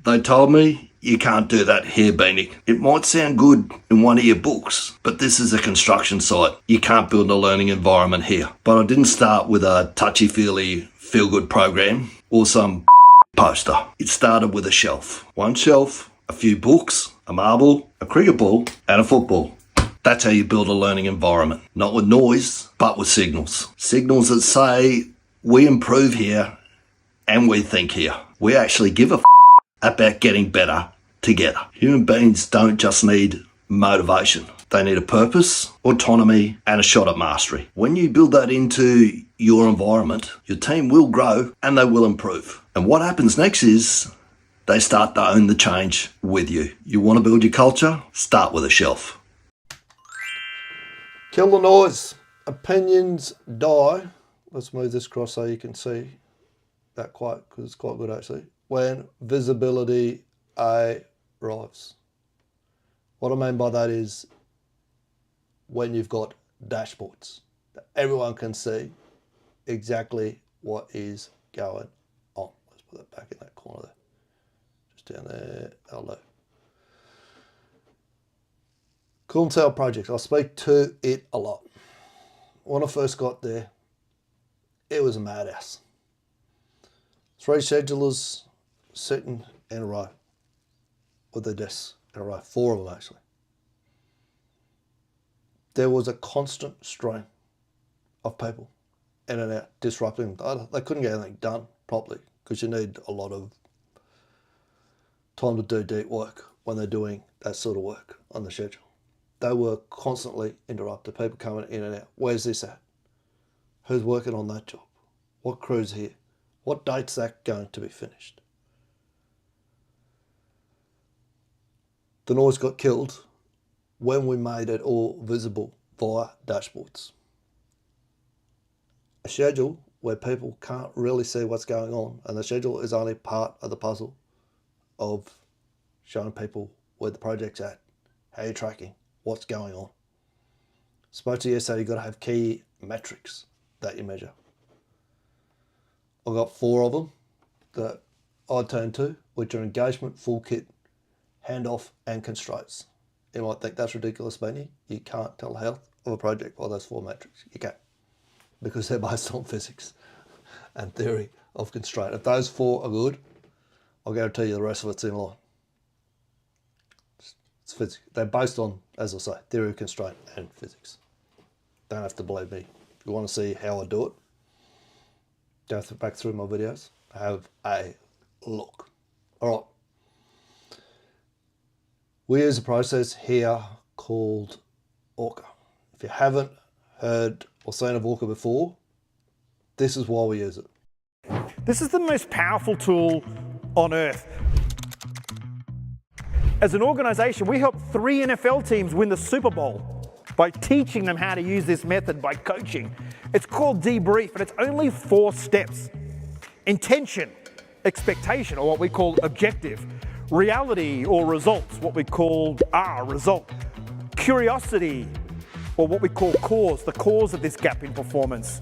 They told me you can't do that here, Beanie. It might sound good in one of your books, but this is a construction site. You can't build a learning environment here. But I didn't start with a touchy-feely feel-good program or some poster. It started with a shelf. One shelf, a few books, a marble, a cricket ball, and a football. That's how you build a learning environment. Not with noise, but with signals. Signals that say, we improve here and we think here. We actually give a about getting better together. Human beings don't just need motivation. They need a purpose, autonomy, and a shot at mastery. When you build that into your environment, your team will grow and they will improve. And what happens next is they start to own the change with you. You want to build your culture? Start with a shelf. Kill the noise. Opinions die. Let's move this across so you can see that quite, because it's quite good actually. When visibility arrives. What I mean by that is when you've got dashboards that everyone can see exactly what is going on. Let's put that back in that corner there. Just down there, hello. Cool and Tell projects. I speak to it a lot. When I first got there, it was a madhouse. 3 schedulers sitting in a row with their desks in a row, 4 of them actually. There was a constant stream of people in and out, disrupting. They couldn't get anything done properly because you need a lot of time to do deep work when they're doing that sort of work on the schedule. They were constantly interrupted, people coming in and out. Where's this at? Who's working on that job? What crew's here? What date's that going to be finished? The noise got killed when we made it all visible via dashboards. A schedule where people can't really see what's going on, and the schedule is only part of the puzzle of showing people where the project's at, how you're tracking, what's going on. Spoke to yesterday, you've got to have key metrics that you measure. I've got 4 of them that I turn to, which are engagement, full kit, handoff, and constraints. You might think that's ridiculous, Benny. You can't tell the health of a project by those 4 metrics. You can't, because they're based on physics and theory of constraint. If those 4 are good, I'll guarantee you the rest of it's in line. It's physics. They're based on, as I say, theory of constraint and physics. Don't have to believe me. If you want to see how I do it, go back through my videos, have a look. All right. We use a process here called ORCA. If you haven't heard or seen of ORCA before, this is why we use it. This is the most powerful tool on earth. As an organization, we helped 3 NFL teams win the Super Bowl by teaching them how to use this method by coaching. It's called debrief, and it's only 4 steps. Intention, expectation, or what we call objective. Reality or results, what we call result. Curiosity, or what we call cause, the cause of this gap in performance.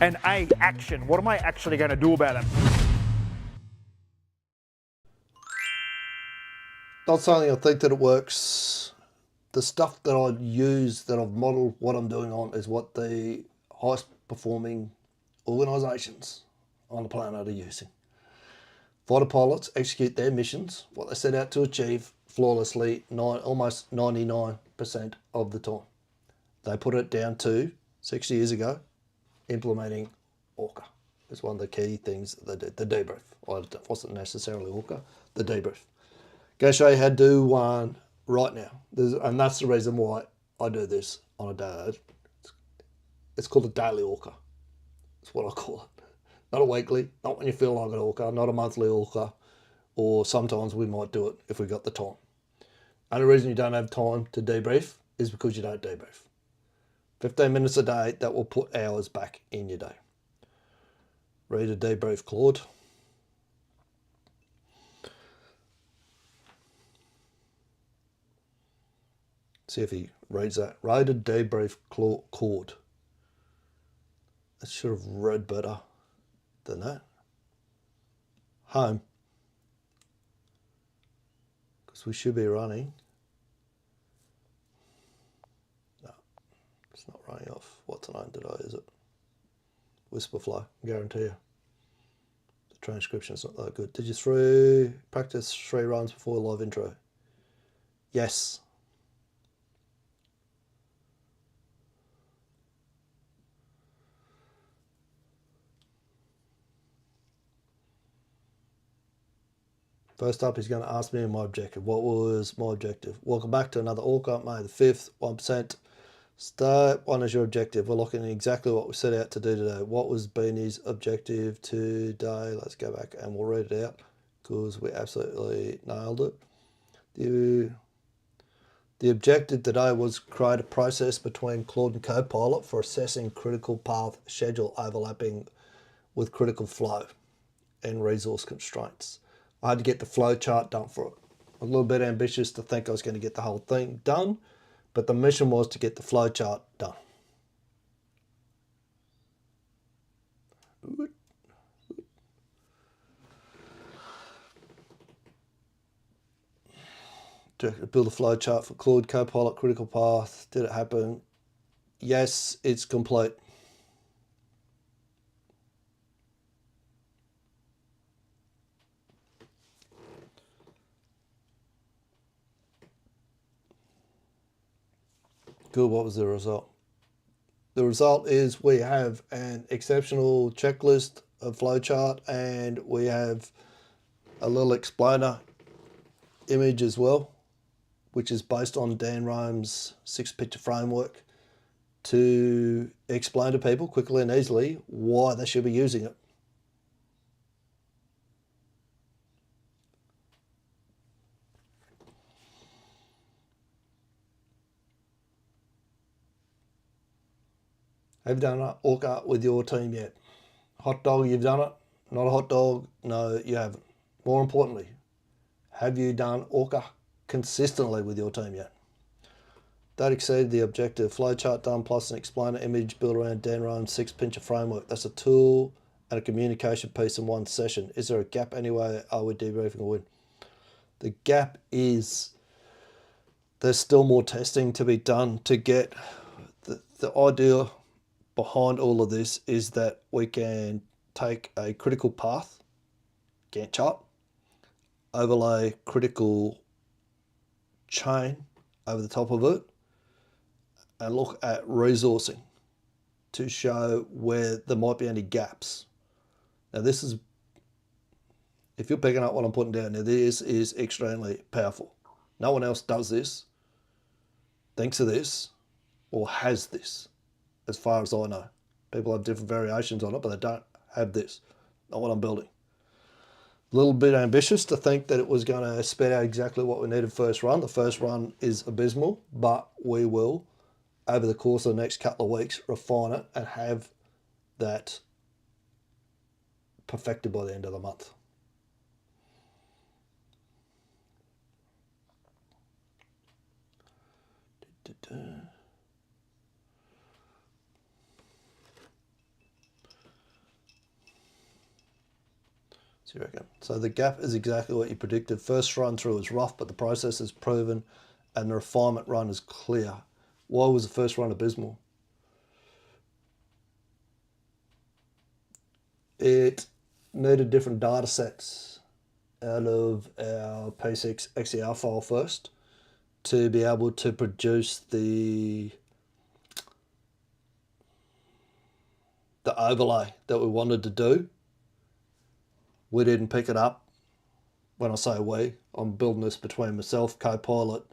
And action, what am I actually going to do about it? Not something I think that it works. The stuff that I use, that I've modeled what I'm doing on, is what the highest performing organisations on the planet are using. Fighter pilots execute their missions, what they set out to achieve, flawlessly, almost 99% of the time. They put it down to 6 years ago, implementing ORCA. It's one of the key things they did, the debrief. Well, it wasn't necessarily ORCA, the debrief. Go show you how to do one right now. And that's the reason why I do this on a day. It's called a daily ORCA. That's what I call it. Not a weekly, not when you feel like an ORCA, not a monthly ORCA, or sometimes we might do it if we've got the time. Only reason you don't have time to debrief is because you don't debrief. 15 minutes a day, that will put hours back in your day. Read a debrief, Claude. See if he reads that. Read a debrief, Claude. It should have read better than that. Home. because we should be running. No, it's not running off. What's the name today, is it? Whisperflow, I guarantee you. The transcription's not that good. Did you practice 3 runs before live intro? Yes. First up, he's going to ask me my objective. What was my objective? Welcome back to another ORCA, May the 5th, 1%. Step 1 is your objective. We're looking at exactly what we set out to do today. What was Beanie's objective today? Let's go back and we'll read it out because we absolutely nailed it. The objective today was create a process between Claude and Copilot for assessing critical path schedule overlapping with critical flow and resource constraints. I had to get the flow chart done for it. A little bit ambitious to think I was going to get the whole thing done, but the mission was to get the flow chart done. To build a flow chart for Claude Copilot critical path. Did it happen? Yes, it's complete. Good, what was the result? The result is we have an exceptional checklist of flowchart and we have a little explainer image as well, which is based on Dan Rome's 6-picture framework to explain to people quickly and easily why they should be using it. Have you done an ORCA with your team yet? Hot dog, you've done it? Not a hot dog? No, you haven't. More importantly, have you done ORCA consistently with your team yet? That exceeded the objective. Flowchart done plus an explainer image built around Dan Rome's 6-picture framework. That's a tool and a communication piece in one session. Is there a gap anyway? Are we debriefing a win? The gap is there's still more testing to be done to get the idea behind all of this is that we can take a critical path, Gantt chart, overlay critical chain over the top of it, and look at resourcing to show where there might be any gaps. Now this is, if you're picking up what I'm putting down now, this is extremely powerful. No one else does this, thinks of this, or has this. As far as I know, people have different variations on it, but they don't have this. Not what I'm building. A little bit ambitious to think that it was going to spit out exactly what we needed first run. The first run is abysmal, but we will, over the course of the next couple of weeks, refine it and have that perfected by the end of the month. So you reckon? So the gap is exactly what you predicted. First run through is rough, but the process is proven and the refinement run is clear. Why was the first run abysmal? It needed different data sets out of our P6 XER file first to be able to produce the overlay that we wanted to do. We didn't pick it up. When I say we, I'm building this between myself, Copilot,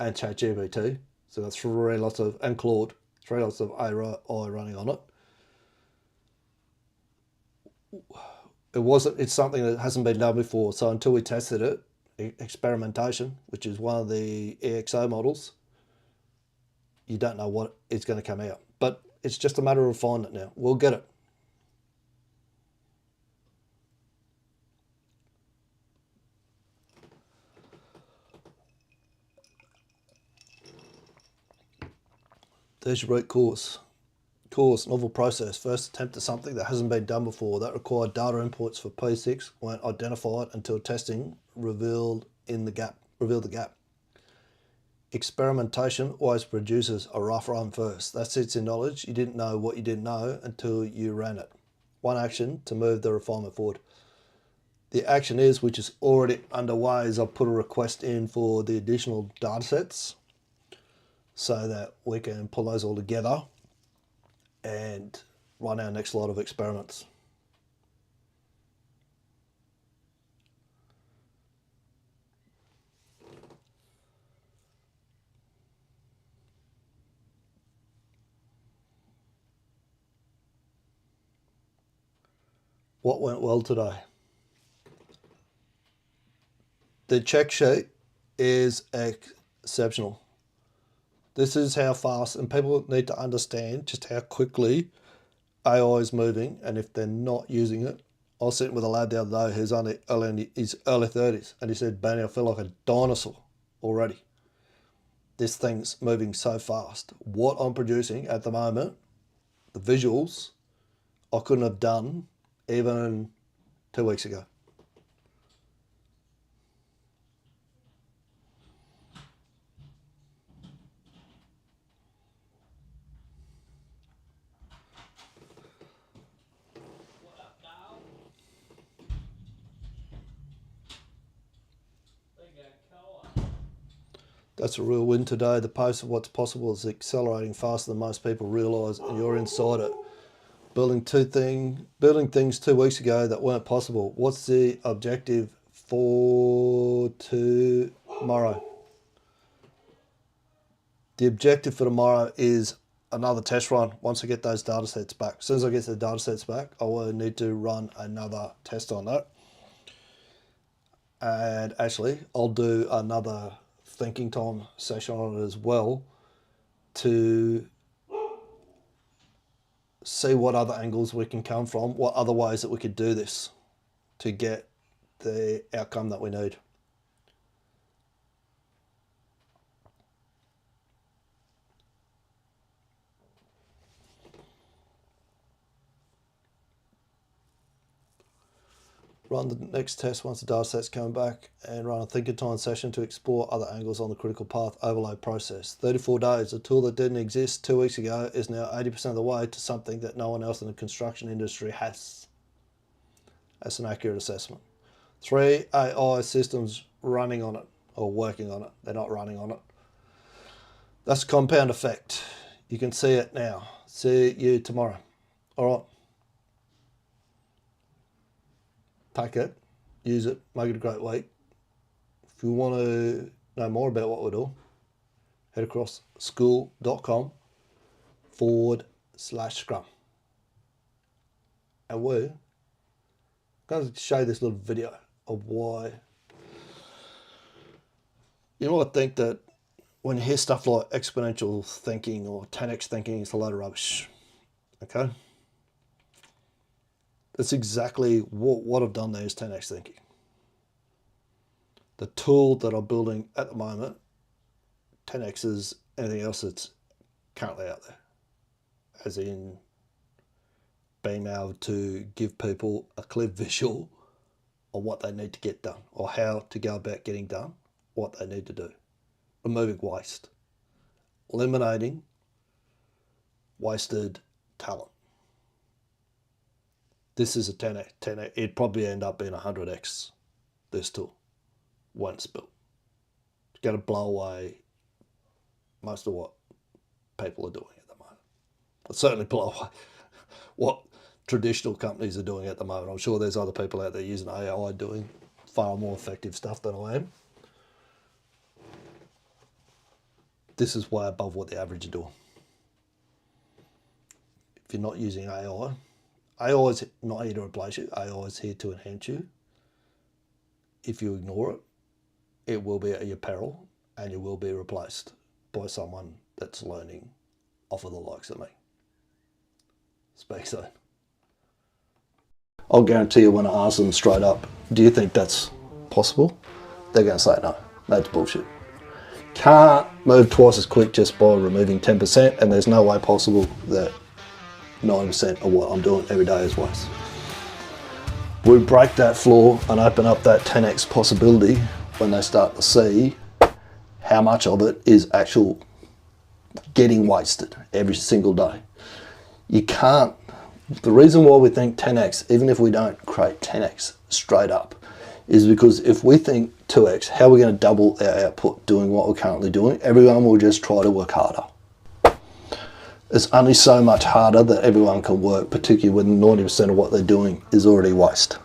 and ChatGPT. So that's 3 lots of, and Claude, 3 lots of AI running on it. It's something that hasn't been done before. So until we tested it, experimentation, which is one of the EXO models, you don't know what is going to come out. But it's just a matter of refining it now. We'll get it. There's your root cause. Cause, novel process. First attempt at something that hasn't been done before. That required data inputs for P6 weren't identified until testing revealed in the gap. reveal the gap. Experimentation always produces a rough run first. That sits in knowledge. You didn't know what you didn't know until you ran it. One action to move the refinement forward. The action is, which is already underway, is I've put a request in for the additional data sets so that we can pull those all together and run our next lot of experiments. What went well today? The check sheet is exceptional. This is how fast, and people need to understand just how quickly AI is moving, and if they're not using it. I was sitting with a lad the other day who's only in his early 30s, and he said, "Benny, I feel like a dinosaur already. This thing's moving so fast. What I'm producing at the moment, the visuals, I couldn't have done even 2 weeks ago." That's a real win today. The pace of what's possible is accelerating faster than most people realise, and you're inside it. Building things 2 weeks ago that weren't possible. What's the objective for tomorrow? The objective for tomorrow is another test run once I get those data sets back. As soon as I get the data sets back, I will need to run another test on that. And actually, I'll do another thinking time session on it as well to see what other angles we can come from, what other ways that we could do this to get the outcome that we need. Run the next test once the data set's come back, and run a thinking time session to explore other angles on the critical path overlay process. 34 days, a tool that didn't exist 2 weeks ago is now 80% of the way to something that no one else in the construction industry has. That's an accurate assessment. 3 AI systems running on it, or working on it. They're not running on it. That's a compound effect. You can see it now. See you tomorrow. All right. Take it, use it, make it a great week. If you want to know more about what we do, head across school.com/scrum. And we're going to show you this little video of why. You know, I think that when you hear stuff like exponential thinking or 10x thinking, it's a load of rubbish. Okay? That's exactly what I've done there is 10x thinking. The tool that I'm building at the moment, 10x is anything else that's currently out there. As in being able to give people a clear visual on what they need to get done, or how to go about getting done what they need to do. Removing waste. Eliminating wasted talent. This is a 10x. It'd probably end up being 100x, this tool, once built. It's going to blow away most of what people are doing at the moment. It'll certainly blow away what traditional companies are doing at the moment. I'm sure there's other people out there using AI doing far more effective stuff than I am. This is way above what the average are doing. If you're not using AI is not here to replace you. AI is here to enhance you. If you ignore it, it will be at your peril, and you will be replaced by someone that's learning off of the likes of me. Speak soon. I'll guarantee you when I ask them straight up, do you think that's possible? They're going to say no. That's bullshit. Can't move twice as quick just by removing 10%, and there's no way possible that 90% of what I'm doing every day is waste. We break that floor and open up that 10x possibility when they start to see how much of it is actual getting wasted every single day. You can't, the reason why we think 10x, even if we don't create 10x straight up, is because if we think 2x, how are we going to double our output doing what we're currently doing? Everyone will just try to work harder. It's only so much harder that everyone can work, particularly when 90% of what they're doing is already waste.